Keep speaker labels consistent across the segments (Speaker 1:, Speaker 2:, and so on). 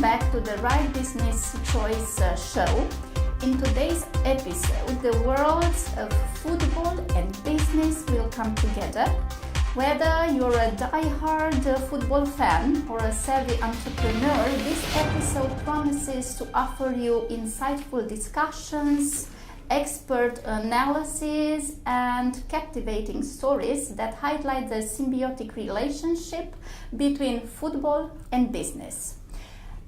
Speaker 1: back to the Right Business Choice show. In today's episode, the worlds of football and business will come together. Whether you're a die-hard football fan or a savvy entrepreneur, this episode promises to offer you insightful discussions, expert analysis, and captivating stories that highlight the symbiotic relationship between football and business.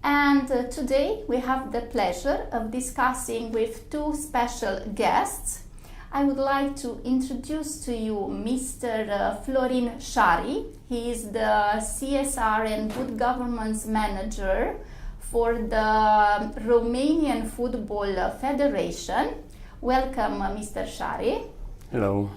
Speaker 1: And today we have the pleasure of discussing with two special guests. I would like to introduce to you Mr. Florin Şari. He is the CSR and Good Governance Manager for the Romanian Football Federation. Welcome, Mr. Şari.
Speaker 2: Hello.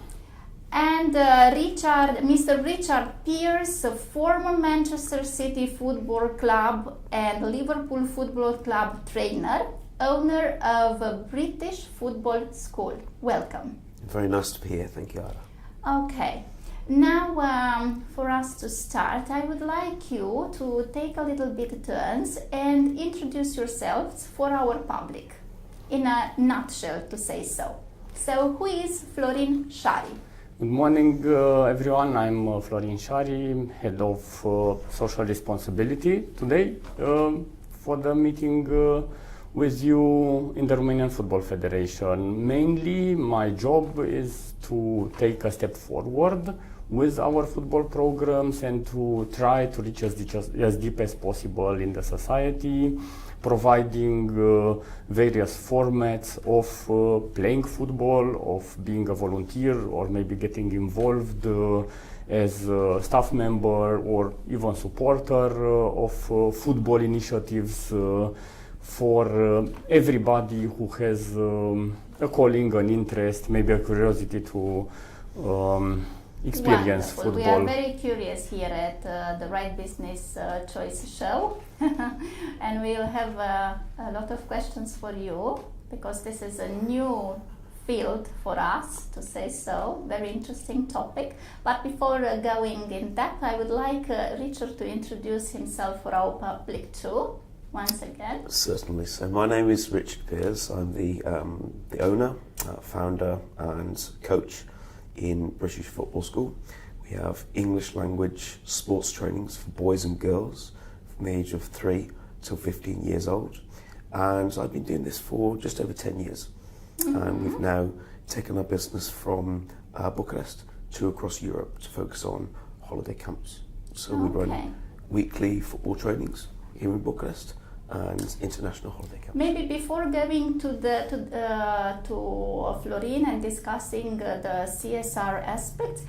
Speaker 1: And Mr. Richard Pierce, a former Manchester City Football Club and Liverpool Football Club trainer, owner of a British football school. Welcome.
Speaker 3: Very nice to be here, thank you, Ada.
Speaker 1: Okay, now for us to start, I would like you to take a little bit turns and introduce yourselves for our public, in a nutshell to say so. So, who is Florin Şari?
Speaker 2: Good morning, everyone. I'm Florin Şari, head of social responsibility today for the meeting with you in the Romanian Football Federation. Mainly, my job is to take a step forward with our football programs and to try to reach as deep as possible in the society, providing various formats of playing football, of being a volunteer, or maybe getting involved as a staff member or even supporter of football initiatives for everybody who has a calling, an interest, maybe a curiosity to experience
Speaker 1: Wonderful.
Speaker 2: football.
Speaker 1: We are very curious here at the Right Business Choice show and we'll have a lot of questions for you because this is a new field for us, to say so. Very interesting topic. But before going in depth, I would like Richard to introduce himself for our public too. Once again.
Speaker 3: Certainly. So my name is Richard Pierce. I'm the owner, founder and coach in British Football School. We have English language sports trainings for boys and girls from the age of 3 till 15 years old. And I've been doing this for just over 10 years. Mm-hmm. And we've now taken our business from Bucharest to across Europe to focus on holiday camps. So we run weekly football trainings here in Bucharest and international holiday camps.
Speaker 1: Maybe before going to Florin and discussing the CSR aspect,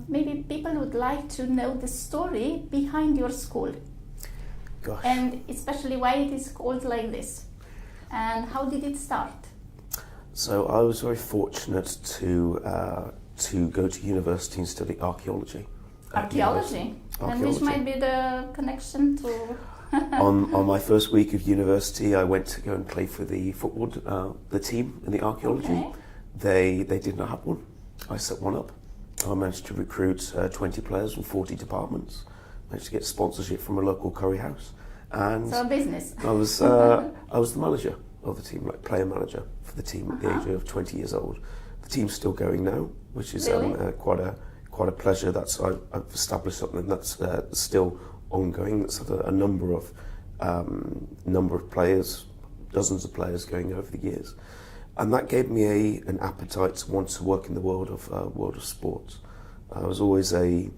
Speaker 1: maybe people would like to know the story behind your school.
Speaker 3: Gosh.
Speaker 1: And especially why it is called like this and how did it start?
Speaker 3: So I was very fortunate to go to university and study archaeology.
Speaker 1: Archaeology? And which might be the connection to...
Speaker 3: on my first week of university, I went to go and play for the football, the team in the archaeology. Okay. They did not have one. I set one up. I managed to recruit 20 players from 40 departments. Managed to get sponsorship from a local curry house. And
Speaker 1: so a business.
Speaker 3: I was the manager of the team, like player manager for the team at the age of 20 years old. The team's still going now, which is really? quite a pleasure. I've established something that's still ongoing. That's had a number of players, dozens of players going over the years, and that gave me an appetite to want to work in the world of sports. I was always a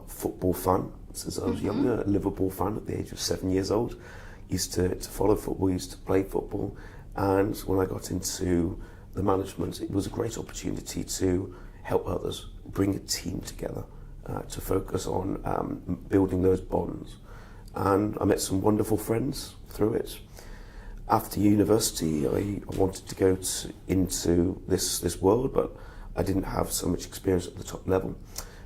Speaker 3: football fan since I was younger, a Liverpool fan at the age of 7 years old. Used to follow football, used to play football, and when I got into the management, it was a great opportunity to help others, bring a team together, to focus on building those bonds. And I met some wonderful friends through it. After university, I wanted to go into this world, but I didn't have so much experience at the top level.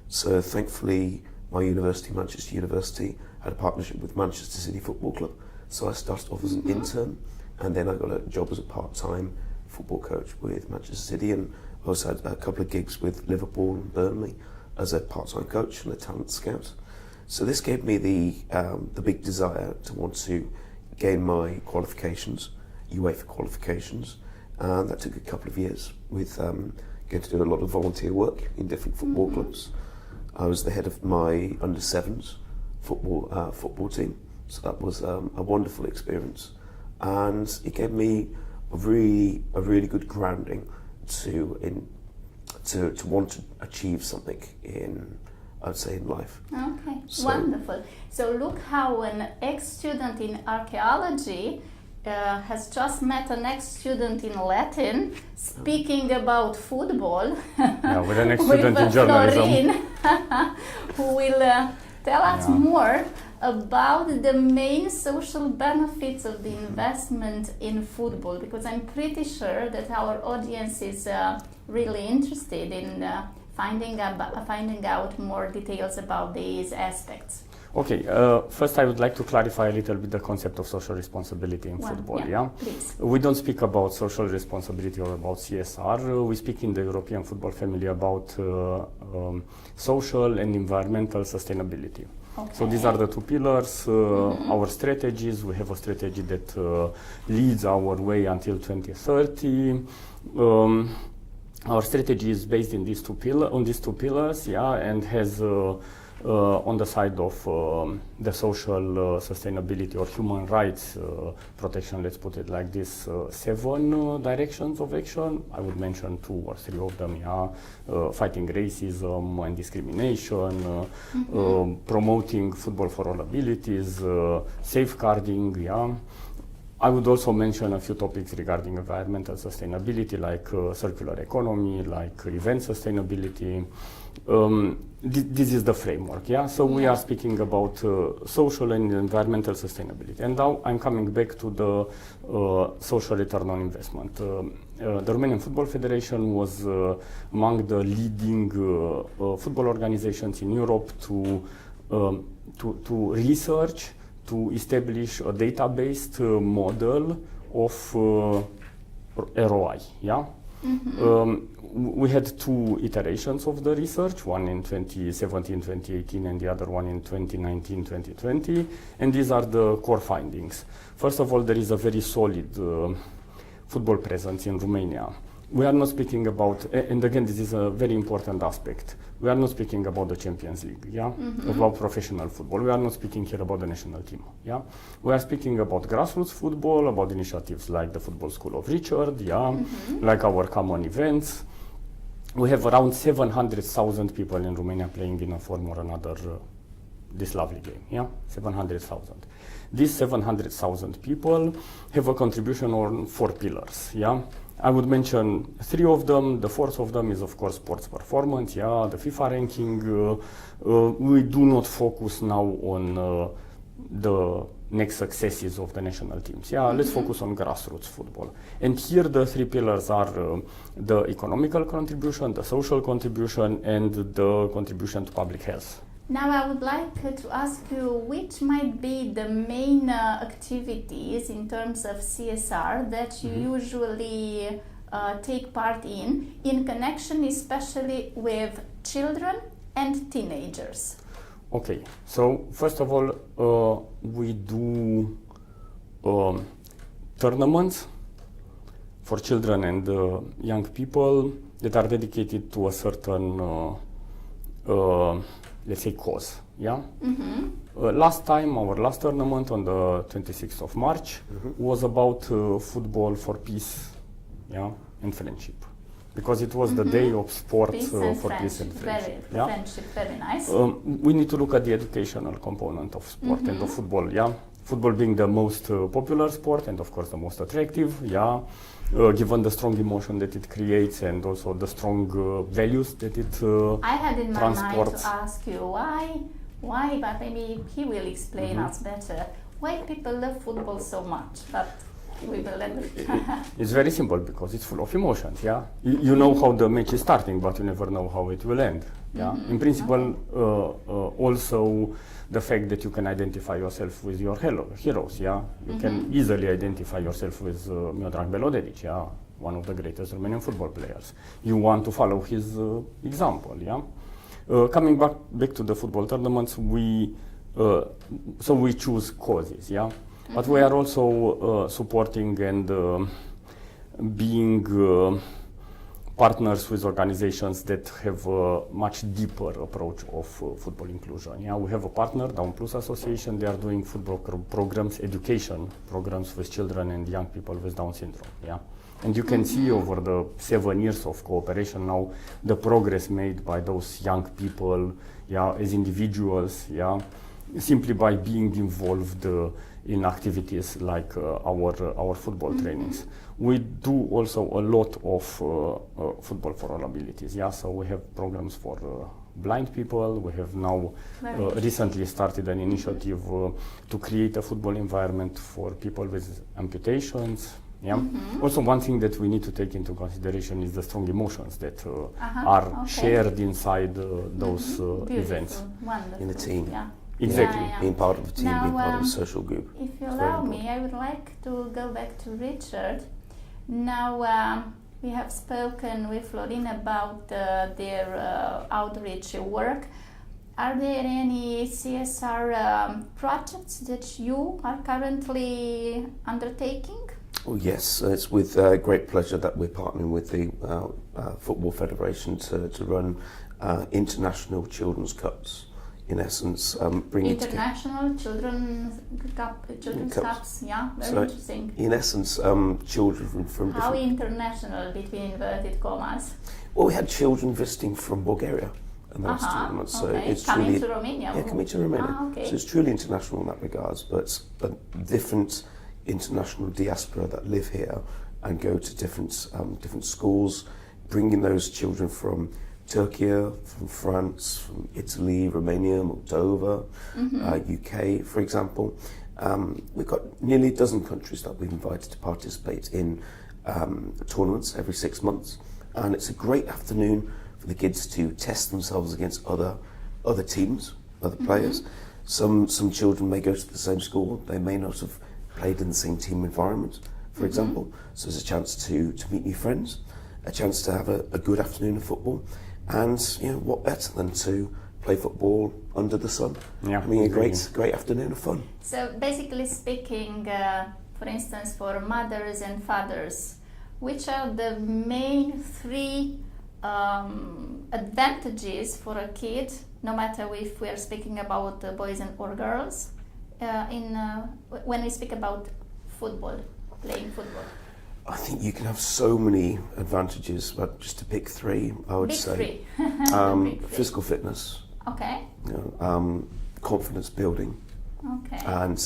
Speaker 3: So thankfully, my university, Manchester University, had a partnership with Manchester City Football Club. So I started off as an intern, and then I got a job as a part-time football coach with Manchester City, and I also had a couple of gigs with Liverpool and Burnley as a part-time coach and a talent scout. So this gave me the big desire to want to gain my qualifications, UEFA qualifications, and that took a couple of years with going to do a lot of volunteer work in different football clubs. I was the head of my under-7s football team, so that was a wonderful experience, and it gave me a really good grounding to want to achieve something I'd say in life.
Speaker 1: Okay, so, wonderful. So look how an ex-student in archaeology has just met an ex-student in Latin speaking about football.
Speaker 2: Yeah, with an ex-student in journalism.
Speaker 1: Florin, who will tell us more about the main social benefits of the investment in football, because I'm pretty sure that our audience is really interested in finding out more details about these aspects.
Speaker 2: Okay, first I would like to clarify a little bit the concept of social responsibility in football. Yeah,
Speaker 1: please.
Speaker 2: We don't speak about social responsibility or about CSR. We speak in the European football family about social and environmental sustainability.
Speaker 1: Okay.
Speaker 2: So these are the two pillars, our strategies. We have a strategy that leads our way until 2030. Our strategy is based in on these two pillars, and has on the side of the social sustainability or human rights protection, let's put it like this, 7 directions of action. I would mention 2 or 3 of them, fighting racism and discrimination, promoting football for all abilities, safeguarding, I would also mention a few topics regarding environmental sustainability, like circular economy, like event sustainability. This is the framework, So we are speaking about social and environmental sustainability. And now I'm coming back to the social return on investment. The Romanian Football Federation was among the leading football organizations in Europe to research, to establish a data-based model of ROI, we had 2 iterations of the research, one in 2017, 2018, and the other one in 2019, 2020, and these are the core findings. First of all, there is a very solid football presence in Romania. We are not speaking about, and again, this is a very important aspect, we are not speaking about the Champions League, about professional football. We are not speaking here about the national team, We are speaking about grassroots football, about initiatives like the Football School of Richard, like our common events. We have around 700,000 people in Romania playing in a form or another this lovely game, 700,000. These 700,000 people have a contribution on 4 pillars, I would mention 3 of them. The 4th of them is, of course, sports performance, the FIFA ranking. We do not focus now on the next successes of the national teams. Let's focus on grassroots football. And here the 3 pillars are the economical contribution, the social contribution, and the contribution to public health.
Speaker 1: Now I would like to ask you which might be the main activities in terms of CSR that you usually take part in connection especially with children and teenagers.
Speaker 2: Okay, so first of all, we do tournaments for children and young people that are dedicated to a certain let's say cause, last time, our last tournament on the 26th of March was about football for peace, and friendship, because it was the day of sport for peace and friendship.
Speaker 1: Friendship, very nice.
Speaker 2: We need to look at the educational component of sport and of football, Football being the most popular sport and of course the most attractive, given the strong emotion that it creates and also the strong values that it transports.
Speaker 1: I had in my mind to ask you why, but maybe he will explain us better why people love football so much. But we will let
Speaker 2: It's very simple, because it's full of emotions, You know how the match is starting, but you never know how it will end, In principle, also the fact that you can identify yourself with your heroes, You can easily identify yourself with Miodrag Belodedic, one of the greatest Romanian football players. You want to follow his example, Coming back to the football tournaments, we choose causes, yeah. But we are also supporting and being partners with organizations that have a much deeper approach of football inclusion. Yeah, we have a partner, Down Plus Association. They are doing football programs, education programs with children and young people with Down syndrome. Yeah, and you can see over the 7 years of cooperation now the progress made by those young people, yeah, as individuals, yeah, simply by being involved in activities like our football trainings. We do also a lot of football for all abilities. Yeah, so we have programs for blind people. We have now recently started an initiative to create a football environment for people with amputations. Yeah. Also, one thing that we need to take into consideration is the strong emotions that are shared inside those events.
Speaker 1: Wonderful.
Speaker 3: In the team.
Speaker 1: Yeah.
Speaker 2: Exactly.
Speaker 1: Yeah, yeah.
Speaker 3: Being part of the team,
Speaker 1: Now,
Speaker 3: being part of a social group.
Speaker 1: If you
Speaker 3: It's
Speaker 1: allow
Speaker 3: very
Speaker 1: me, I would like to go back to Richard. Now, we have spoken with Florin about their outreach work. Are there any CSR projects that you are currently undertaking?
Speaker 3: Oh, yes, it's with great pleasure that we're partnering with the Football Federation to run international children's cups. In essence, bringing
Speaker 1: International Children's Cups, yeah, very interesting.
Speaker 3: In essence, children from
Speaker 1: How
Speaker 3: different...
Speaker 1: international, between inverted commas?
Speaker 3: Well, we had children visiting from Bulgaria and those tournaments, so it's
Speaker 1: coming
Speaker 3: truly...
Speaker 1: to Romania.
Speaker 3: Yeah, coming to Romania.
Speaker 1: Okay.
Speaker 3: So it's truly international in that regards, but different international diaspora that live here and go to different schools, bringing those children from Turkey, from France, from Italy, Romania, Moldova, UK, for example. We've got nearly a dozen countries that we've invited to participate in tournaments every 6 months, and it's a great afternoon for the kids to test themselves against other teams, other players. Some children may go to the same school, they may not have played in the same team environment, for example, so there's a chance to meet new friends, a chance to have a good afternoon of football. And what better than to play football under the sun?
Speaker 2: Yeah,
Speaker 3: I mean, a great afternoon of fun.
Speaker 1: So basically speaking, for instance, for mothers and fathers, which are the main 3 advantages for a kid, no matter if we are speaking about boys or girls, when we speak about football, playing football?
Speaker 3: I think you can have so many advantages, but just to pick 3, I would say physical fitness,
Speaker 1: okay,
Speaker 3: confidence building,
Speaker 1: okay,
Speaker 3: and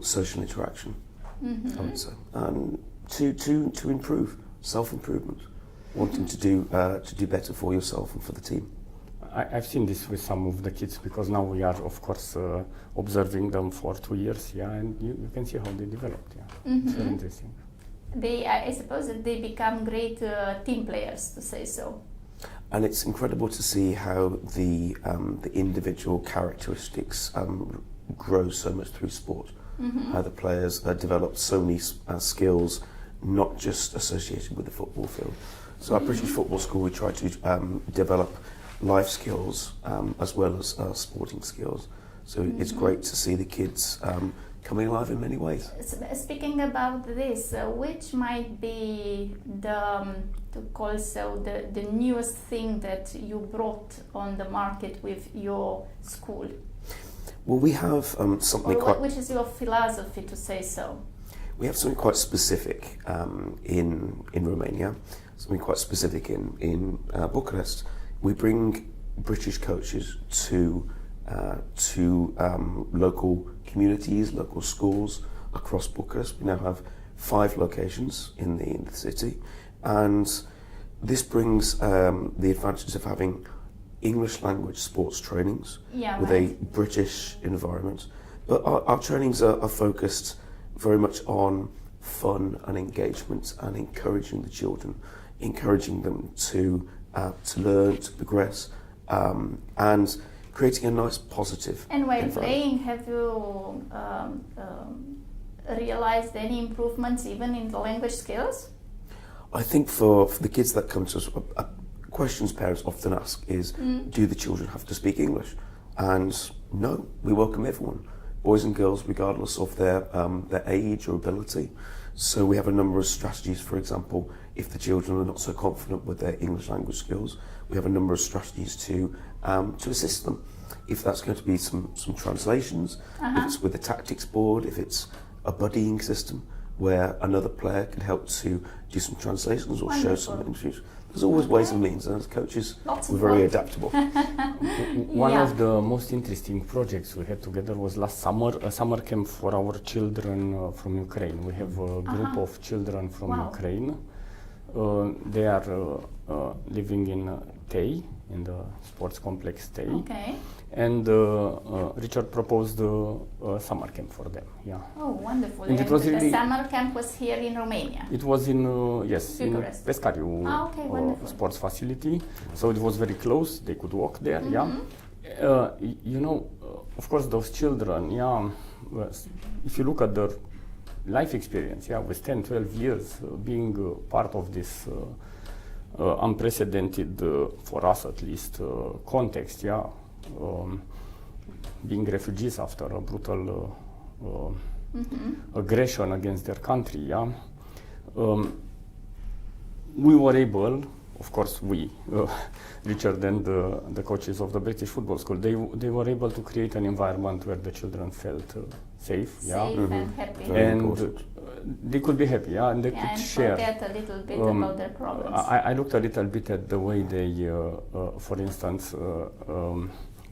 Speaker 3: social interaction. I would say, and to improve, self-improvement, wanting to do better for yourself and for the team.
Speaker 2: I've seen this with some of the kids because now we are, of course, observing them for 2 years, yeah, and you can see how they developed. Yeah, it's very interesting.
Speaker 1: I suppose that they become great team players, to say so.
Speaker 3: And it's incredible to see how the individual characteristics grow so much through sport. How the players develop so many skills, not just associated with the football field. So at British Football School, we try to develop life skills as well as sporting skills. So it's great to see the kids coming alive in many ways.
Speaker 1: Speaking about this, which might be the newest thing that you brought on the market with your school?
Speaker 3: Well, we have something
Speaker 1: which is your philosophy, to say so?
Speaker 3: We have something quite specific in Romania, something quite specific in Bucharest. We bring British coaches to local communities, local schools across Bucharest. We now have 5 locations in the city, and this brings the advantage of having English language sports trainings with a British environment. But our trainings are focused very much on fun and engagement and encouraging the children, encouraging them to learn, to progress, and creating a nice positive
Speaker 1: And while
Speaker 3: environment.
Speaker 1: playing, have you realized any improvements even in the language skills?
Speaker 3: I think for the kids that come to us, questions parents often ask is, do the children have to speak English? And no, we welcome everyone, boys and girls, regardless of their age or ability. So we have a number of strategies. For example, if the children are not so confident with their English language skills, we have a number of strategies to assist them. If that's going to be some translations, if it's with a tactics board, if it's a buddying system where another player can help to do some translations or show some interviews. There's always ways and means, and as coaches, we're very adaptable.
Speaker 2: One of the most interesting projects we had together was last summer, a summer camp for our children from Ukraine. We have a group of children from Ukraine. They are living in Tei, in the sports complex Tei.
Speaker 1: Okay.
Speaker 2: And Richard proposed a summer camp for them. Yeah.
Speaker 1: Oh, wonderful!
Speaker 2: And it was
Speaker 1: the
Speaker 2: really,
Speaker 1: summer camp was here in Romania.
Speaker 2: It was in in Pescariu sports facility. So it was very close. They could walk there. Yeah. You know, of course, those children. Yeah. If you look at their life experience, yeah, with 10, 12 years being part of this unprecedented, for us at least, context. Yeah. Being refugees after a brutal aggression against their country, yeah. We were able, of course, Richard and the coaches of the British Football School, they were able to create an environment where the children felt safe, yeah,
Speaker 1: and happy,
Speaker 2: and they could be happy, yeah, and they could share.
Speaker 1: Forget a little bit about their problems.
Speaker 2: I looked a little bit at the way they, for instance.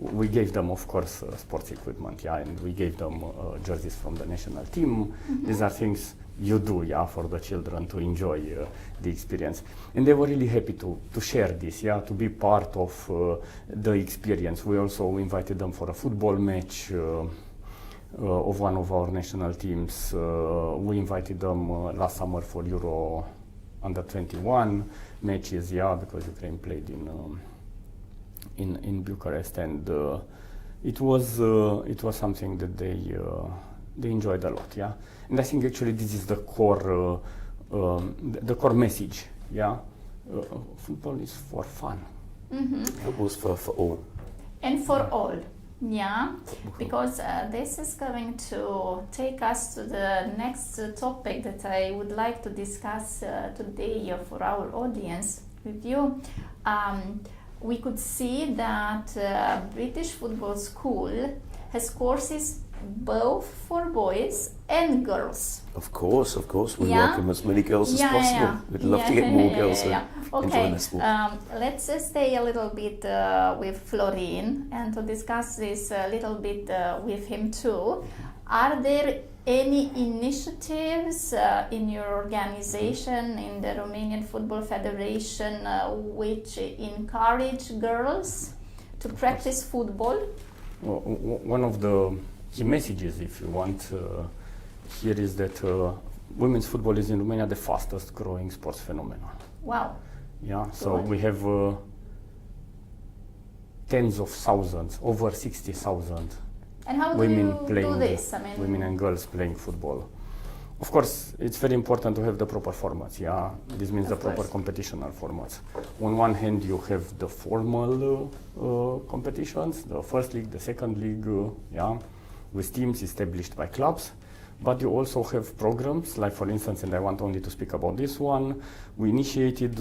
Speaker 2: We gave them, of course, sports equipment, yeah, and we gave them jerseys from the national team. These are things you do, yeah, for the children to enjoy the experience. And they were really happy to share this, yeah, to be part of the experience. We also invited them for a football match of one of our national teams. We invited them last summer for Euro Under-21 matches, yeah, because Ukraine played in Bucharest, and it was something that they enjoyed a lot, yeah. And I think actually this is the core message, yeah. Football is for fun.
Speaker 3: Football's for all.
Speaker 1: And for all, yeah, because this is going to take us to the next topic that I would like to discuss today for our audience with you. We could see that British Football School has courses both for boys and girls.
Speaker 3: Of course, we welcome as many girls as possible. We'd love to get more girls enjoying the sport.
Speaker 1: Let's stay a little bit with Florin and to discuss this a little bit with him too. Are there any initiatives in your organization, in the Romanian Football Federation, which encourage girls to practice football?
Speaker 2: One of the key messages, if you want, here is that women's football is in Romania the fastest growing sports phenomenon.
Speaker 1: Wow.
Speaker 2: Yeah, so we have tens of thousands, over 60,000
Speaker 1: and how
Speaker 2: women
Speaker 1: do you
Speaker 2: playing,
Speaker 1: do this?
Speaker 2: Women and girls playing football. Of course, it's very important to have the proper formats. Yeah, this means the proper competitional formats. On one hand, you have the formal competitions, the first league, the second league, yeah, with teams established by clubs. But you also have programs, like for instance, and I want only to speak about this one, we initiated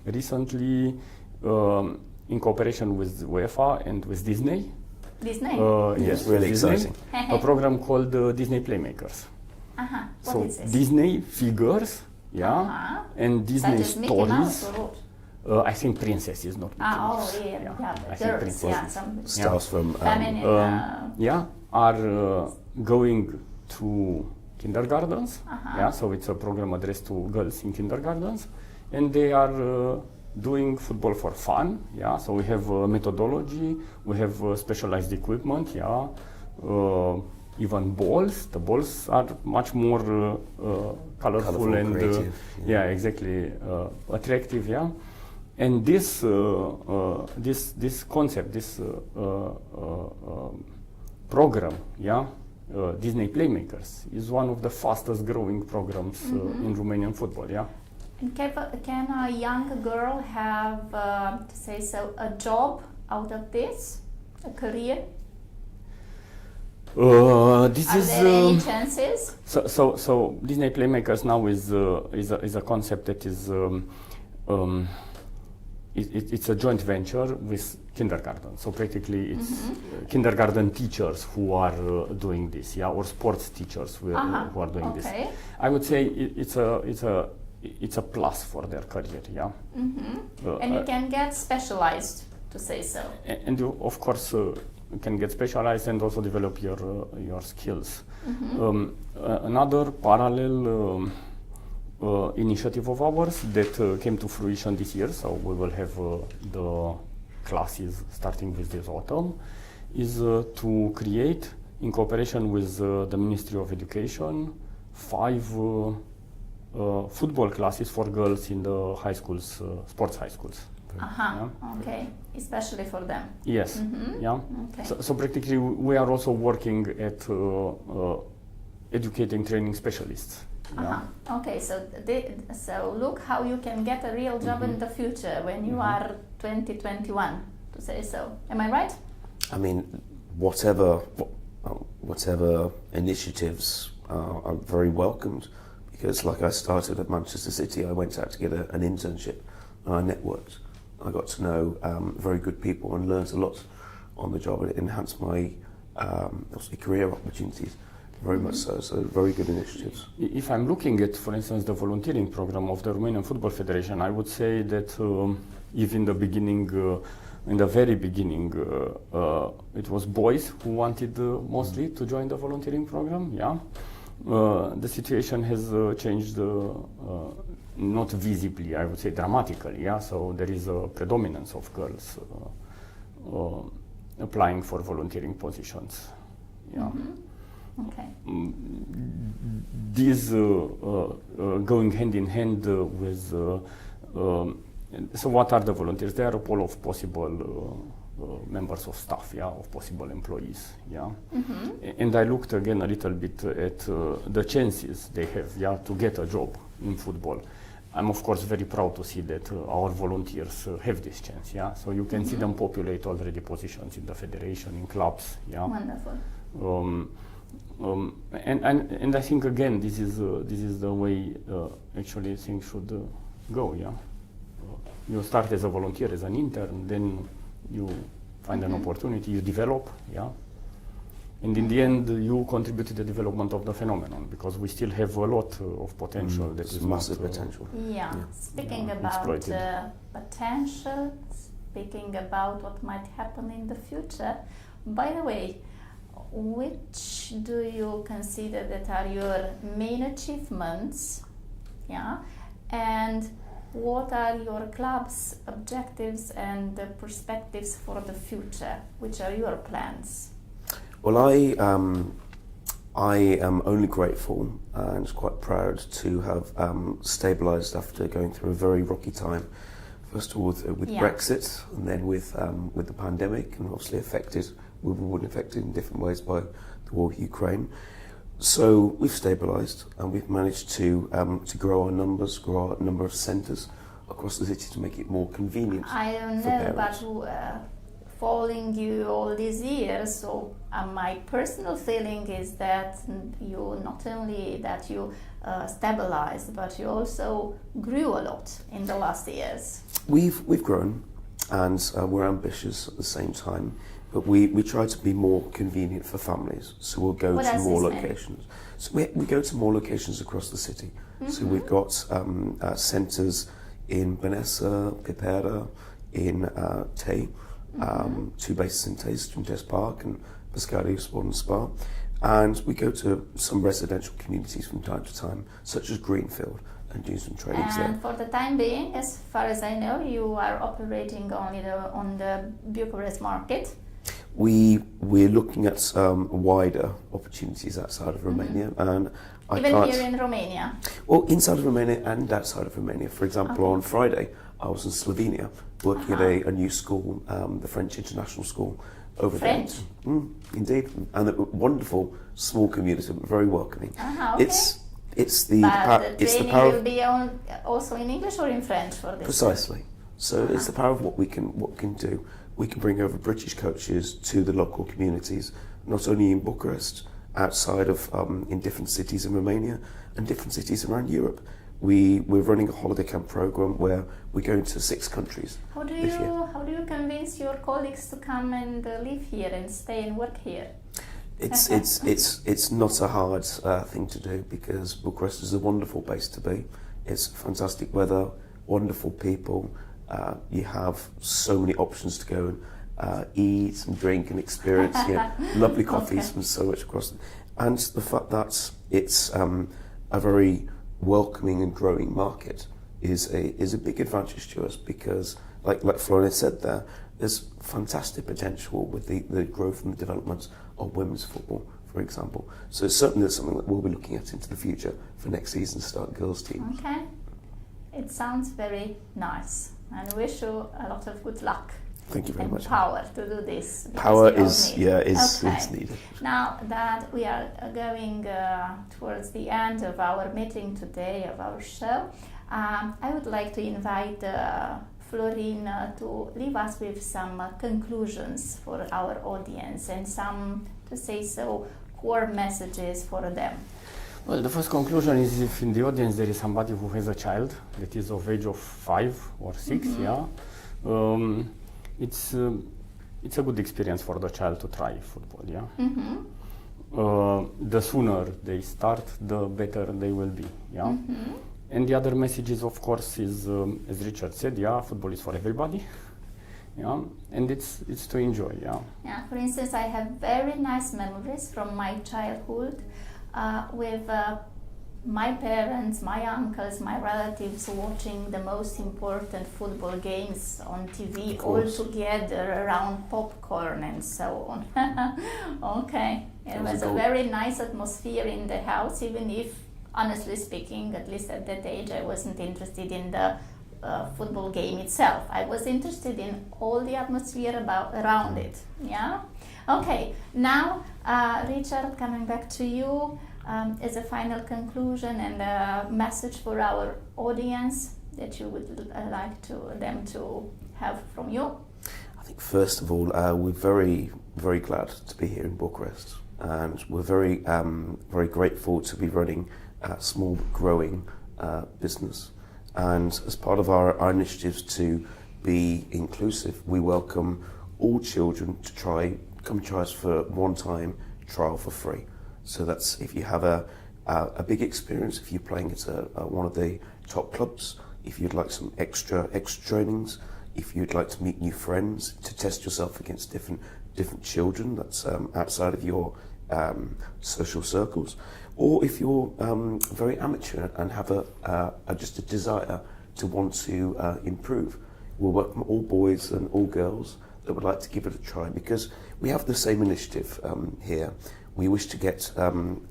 Speaker 2: recently in cooperation with UEFA and with Disney.
Speaker 1: Disney?
Speaker 3: Yes, really
Speaker 2: Disney,
Speaker 3: exciting.
Speaker 2: A program called Disney Playmakers.
Speaker 1: What is this?
Speaker 2: Disney figures, yeah, and Disney stories. I think princess is not Mickey Mouse.
Speaker 1: I
Speaker 2: think
Speaker 1: girls,
Speaker 2: princess.
Speaker 3: Stars from
Speaker 2: are going to kindergartens. Yeah, so it's a program addressed to girls in kindergartens, and they are doing football for fun. Yeah, so we have methodology, we have specialized equipment. Yeah, even balls. The balls are much more colorful and
Speaker 3: creative.
Speaker 2: Exactly, attractive. Yeah, and this concept, this program, yeah. Disney Playmakers is one of the fastest growing programs in Romanian football, yeah.
Speaker 1: And can a young girl have, to say so, a job out of this, a career?
Speaker 2: This
Speaker 1: Are
Speaker 2: is
Speaker 1: there any chances?
Speaker 2: so Disney Playmakers now is a concept that is it's a joint venture with kindergarten. So practically it's kindergarten teachers who are doing this, yeah, or sports teachers who are doing this. I would say it's a plus for their career, yeah.
Speaker 1: And you can get specialized, to say so.
Speaker 2: And you, of course, can get specialized and also develop your skills. Another parallel initiative of ours that came to fruition this year, so we will have the classes starting with this autumn, is to create, in cooperation with the Ministry of Education, 5 football classes for girls in the high schools, sports high schools. Yeah.
Speaker 1: Okay, especially for them.
Speaker 2: Yes, yeah. Okay. So practically we are also working at educating training specialists. Yeah.
Speaker 1: Okay, so look how you can get a real job in the future when you are 2021, to say so. Am I right?
Speaker 3: I mean, whatever initiatives are very welcomed, because like I started at Manchester City, I went out to get an internship and I networked. I got to know very good people and learned a lot on the job, and it enhanced my career opportunities very much so. So very good initiatives.
Speaker 2: If I'm looking at, for instance, the volunteering program of the Romanian Football Federation, I would say that if in the beginning, in the very beginning, it was boys who wanted mostly to join the volunteering program, yeah. The situation has changed not visibly, I would say dramatically, yeah. So there is a predominance of girls applying for volunteering positions, yeah.
Speaker 1: Okay.
Speaker 2: These going hand in hand with. So what are the volunteers? They are a pool of possible members of staff, yeah, of possible employees, yeah. And I looked again a little bit at the chances they have, yeah, to get a job in football. I'm of course very proud to see that our volunteers have this chance, yeah. So you can see them populate already positions in the federation, in clubs, yeah.
Speaker 1: Wonderful.
Speaker 2: And I think again this is the way actually things should go, yeah. You start as a volunteer, as an intern, then you find an opportunity, you develop, yeah. And in the end, you contribute to the development of the phenomenon, because we still have a lot of potential. That is
Speaker 3: massive potential.
Speaker 1: Yeah. Speaking about potential, speaking about what might happen in the future. By the way, which do you consider that are your main achievements? Yeah, and what are your club's objectives and perspectives for the future? Which are your plans?
Speaker 3: Well, I am only grateful and quite proud to have stabilised after going through a very rocky time. First of all with Brexit, and then with the pandemic, and obviously we were affected in different ways by the war with Ukraine. So we've stabilised and we've managed to grow our numbers, grow our number of centres across the city to make it more convenient.
Speaker 1: I don't know, but following you all these years, so my personal feeling is that you not only that you stabilized, but you also grew a lot in the last years.
Speaker 3: We've grown, and we're ambitious at the same time, but we try to be more convenient for families. So we'll go to more locations. So we go to more locations across the city. So we've got centres in Băneasa, Pipera, in Tei. 2 bases in Test Park and Pescarii Sport and Spa, and we go to some residential communities from time to time, such as Greenfield, and do some trainings there.
Speaker 1: And for the time being, as far as I know, you are operating only on the Bucharest market.
Speaker 3: We're looking at some wider opportunities outside of Romania, and
Speaker 1: even here in Romania.
Speaker 3: Well, inside of Romania and outside of Romania. For example, on Friday, I was in Slovenia working at a new school, the French International School over there. Indeed, and a wonderful small community, very welcoming.
Speaker 1: Okay.
Speaker 3: It's the
Speaker 1: But the
Speaker 3: it's the
Speaker 1: training
Speaker 3: power
Speaker 1: will
Speaker 3: of,
Speaker 1: be also in English or in French for this?
Speaker 3: precisely. So it's the power of what we can do. We can bring over British coaches to the local communities, not only in Bucharest, outside of in different cities in Romania and different cities around Europe. We're running a holiday camp program where we're going to 6 countries this year.
Speaker 1: How do you convince your colleagues to come and live here and stay and work here?
Speaker 3: It's not a hard thing to do because Bucharest is a wonderful place to be. It's fantastic weather, wonderful people. You have so many options to go and eat and drink and experience. Lovely coffees from so much across. And the fact that it's a very welcoming and growing market is a big advantage to us because, like Florin said there's fantastic potential with the growth and the development of women's football, for example. So it's certainly something that we'll be looking at into the future for next season to start girls' teams.
Speaker 1: Okay, it sounds very nice, and I wish you a lot of good luck.
Speaker 3: Thank you very
Speaker 1: and
Speaker 3: much.
Speaker 1: Power to do this.
Speaker 3: Power
Speaker 1: is
Speaker 3: needed.
Speaker 1: Now that we are going towards the end of our meeting today, of our show, I would like to invite Florin to leave us with some conclusions for our audience and some, to say so, core messages for them.
Speaker 2: Well, the first conclusion is if in the audience there is somebody who has a child that is of age of 5 or 6, it's a good experience for the child to try football, the sooner they start, the better they will be, And the other message is, of course, is as Richard said, football is for everybody, and it's to enjoy,
Speaker 1: Yeah, for instance, I have very nice memories from my childhood with my parents, my uncles, my relatives watching the most important football games on TV all together around popcorn and so on. Okay, it was a very nice atmosphere in the house, even if, honestly speaking, at least at that age, I wasn't interested in the football game itself. I was interested in all the atmosphere around it. Yeah. Okay. Now, Richard, coming back to you. As a final conclusion and a message for our audience that you would like them to have from you?
Speaker 3: I think first of all, we're very, very glad to be here in Bucharest, and we're very, very grateful to be running a small but growing business. And as part of our initiatives to be inclusive, we welcome all children to come try us for one-time trial for free. So that's if you have a big experience, if you're playing at one of the top clubs, if you'd like some extra trainings, if you'd like to meet new friends, to test yourself against different children that's outside of your social circles, or if you're very amateur and have just a desire to want to improve, we'll welcome all boys and all girls that would like to give it a try, because we have the same initiative here. We wish to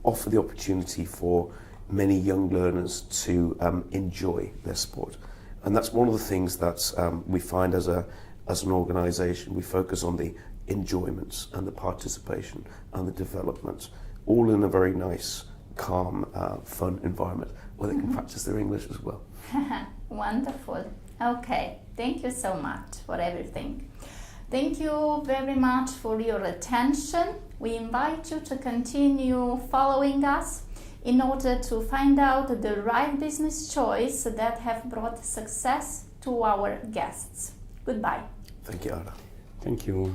Speaker 3: offer the opportunity for many young learners to enjoy their sport. And that's one of the things that we find as an organisation. We focus on the enjoyment and the participation and the development, all in a very nice, calm, fun environment where they can practice their English as well.
Speaker 1: Wonderful. Okay, thank you so much for everything. Thank you very much for your attention. We invite you to continue following us in order to find out the right business choice that have brought success to our guests. Goodbye.
Speaker 3: Thank you, Ada.
Speaker 2: Thank you.